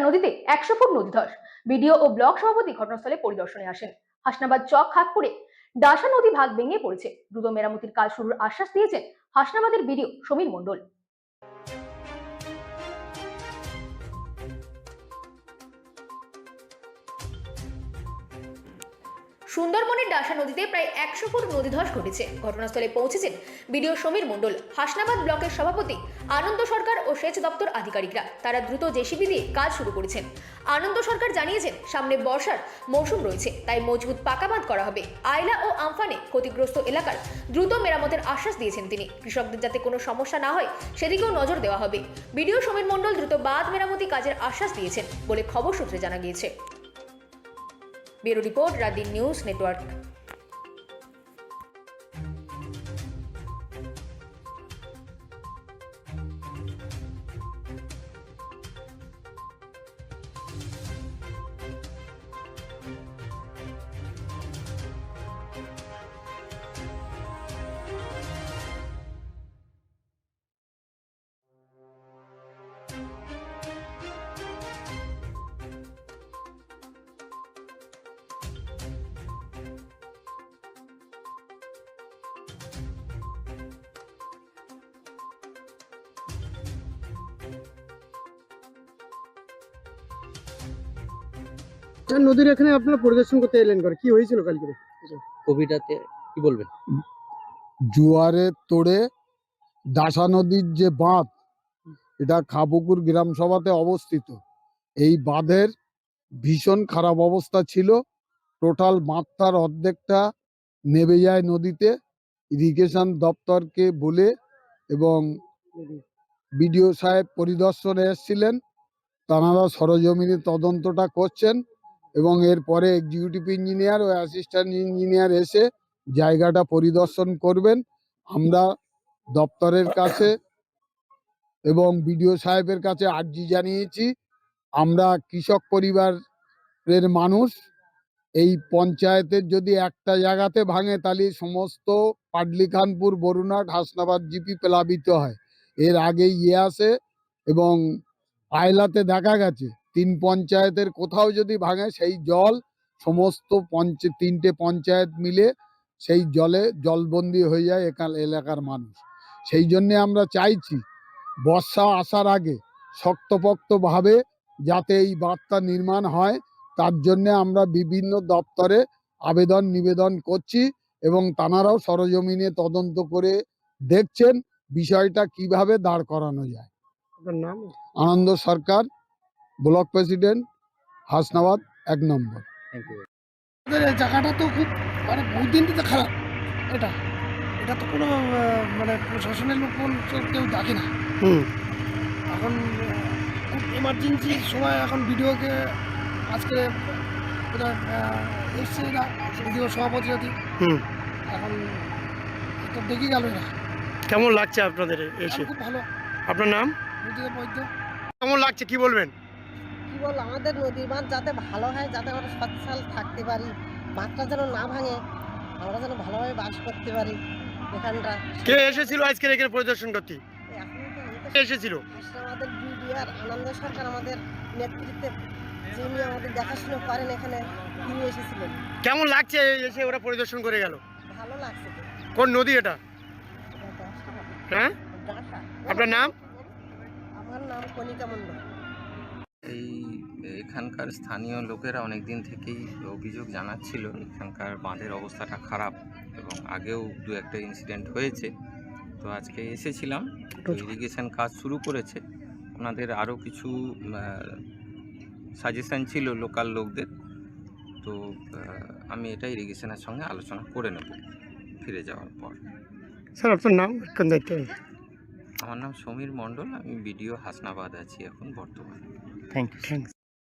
নদীতে 100 ফুট নদী ধস। বিডিও ও ব্লক সভাপতি ঘটনাস্থলে পরিদর্শনে আসেন। হাসনাবাদ চক খাগপুরে ডাসা নদী ভাগ ভেঙে পড়েছে। দ্রুত মেরামতির কাজ শুরুর আশ্বাস দিয়েছেন হাসনাবাদের বিডিও সমীর মণ্ডল। সুন্দরবনের ডাসা নদীতে প্রায় 100 ফুট নদীধস ঘটেছে। ঘটনাস্থলে পৌঁছেছেন বিডিও সমীর মণ্ডল, হাসনাবাদ ব্লকের সভাপতি আনন্দ সরকার ও সেচ দপ্তর আধিকারিকরা। তারা দ্রুত জেসিবি দিয়ে কাজ শুরু করেছেন। আনন্দ সরকার জানিয়েছেন, সামনে বর্ষার মৌসুম রয়েছে, তাই মজবুত পাকা বাঁধ করা হবে। আইলা ও আমফানে ক্ষতিগ্রস্ত এলাকার দ্রুত মেরামতের আশ্বাস দিয়েছেন তিনি। কৃষকদের যাতে কোনো সমস্যা না হয় সেদিকেও নজর দেওয়া হবে। বিডিও সমীর মণ্ডল দ্রুত বাঁধ মেরামতি কাজের আশ্বাস দিয়েছেন বলে খবর সূত্রে জানা গিয়েছে। Bureau report, রাতদিন news network. নদীর এখানে আপনারা পরিদর্শন করতে এলেন, করে কি হয়েছিল কালকে? কবিতাতে কি বলবেন? জোয়ারের তোড়ে ডাসা নদীর যে বাঁধ, এটা খাবুকুর গ্রাম সভাতে অবস্থিত। এই বাঁধের ভীষণ খারাপ অবস্থা ছিল। টোটাল বাঁধটার অর্ধেকটা নেমে যায় নদীতে। ইরিগেশন দপ্তরকে বলে এবং বিডিও সাহেব পরিদর্শনে এসেছিলেন। তাঁরা সরজমিনে তদন্তটা করছেন এবং এরপরে এক্সিকিউটিভ ইঞ্জিনিয়ার ও অ্যাসিস্ট্যান্ট ইঞ্জিনিয়ার এসে জায়গাটা পরিদর্শন করবেন। আমরা দপ্তরের কাছে এবং বিডিও সাহেবের কাছে আর্জি জানিয়েছি। আমরা কৃষক পরিবারের মানুষ। এই পঞ্চায়েতের যদি একটা জায়গাতে ভাঙে তাহলে সমস্ত পাডলিখানপুর, বরুণাট, হাসনাবাদ জিপি প্লাবিত হয়। এর আগে আসে এবং আয়লাতে দেখা গেছে 3 পঞ্চায়েতের কোথাও যদি ভাঙে সেই জল সমস্ত তিনটে পঞ্চায়েত মিলে সেই জলে জলবন্দি হয়ে যায় এলাকার মানুষ। সেই জন্যে আমরা চাইছি বর্ষা আসার আগে শক্তপোক্তভাবে যাতে এই বাঁধটা নির্মাণ হয়, তার জন্য আমরা বিভিন্ন দপ্তরে আবেদন নিবেদন করছি এবং তাঁরাও সরজমিনে তদন্ত করে দেখছেন বিষয়টা কিভাবে দাঁড় করানো যায়। নাম আনন্দ সরকার, ব্লক প্রেসিডেন্ট, হাসনাবাদ 1 নম্বর। জায়গাটা তো খুব বহুত দিন থেকে খারাপ। এটা তো কোনো প্রশাসনের লোক কেউ দেখে না। এখন খুব এমার্জেন্সি সময় এখন ভিডিওকে আজকে এসছে এরা ভিডিও সভাপতি যদি এখন তো দেখে গেল এরা। কেমন লাগছে আপনাদের এসে? খুব ভালো। আপনার নাম? বৈদ্য। কেমন লাগছে কি বলবেন? কি বল, আমাদের নদীর বাঁধ যাতে ভালো হয়, যাতে আমরা সচ্ছল থাকতে পারি, বাঁধটা যেন না ভাঙে, আমরা যেন ভালোভাবে বাস করতে পারি এখানটা। কে এসেছিল আজকে এখানে পরিদর্শন করতে? কে এসেছিল? আমাদের বিডিআর আনন্দ সরকার আমাদের নেতৃত্বে, যিনি আমাদের দেখাশোনা করেন এখানে, তিনি এসেছিলেন। কেমন লাগছে এসে ওরা পরিদর্শন করে গেল? ভালো লাগছে। কোন নদী এটা? হ্যাঁ, আপনার নাম? আমার নাম কণিকা মণ্ডল। এখানকার স্থানীয় লোকেরা অনেকদিন থেকেই অভিযোগ জানাচ্ছিল এখানকার বাঁধের অবস্থাটা খারাপ এবং আগেও 2-1টা ইনসিডেন্ট হয়েছে। তো আজকে এসেছিলাম, ইরিগেশন কাজ শুরু করেছে। ওনাদের আরও কিছু সাজেশন ছিল লোকাল লোকদের। তো আমি এটা ইরিগেশনের সঙ্গে আলোচনা করে নেব ফিরে যাওয়ার পর। স্যার আপনার নাম, কোন দায়িত্বে? আমার নাম সমীর মণ্ডল, আমি বিডিও হাসনাবাদ আছি এখন বর্তমানে। Thank you.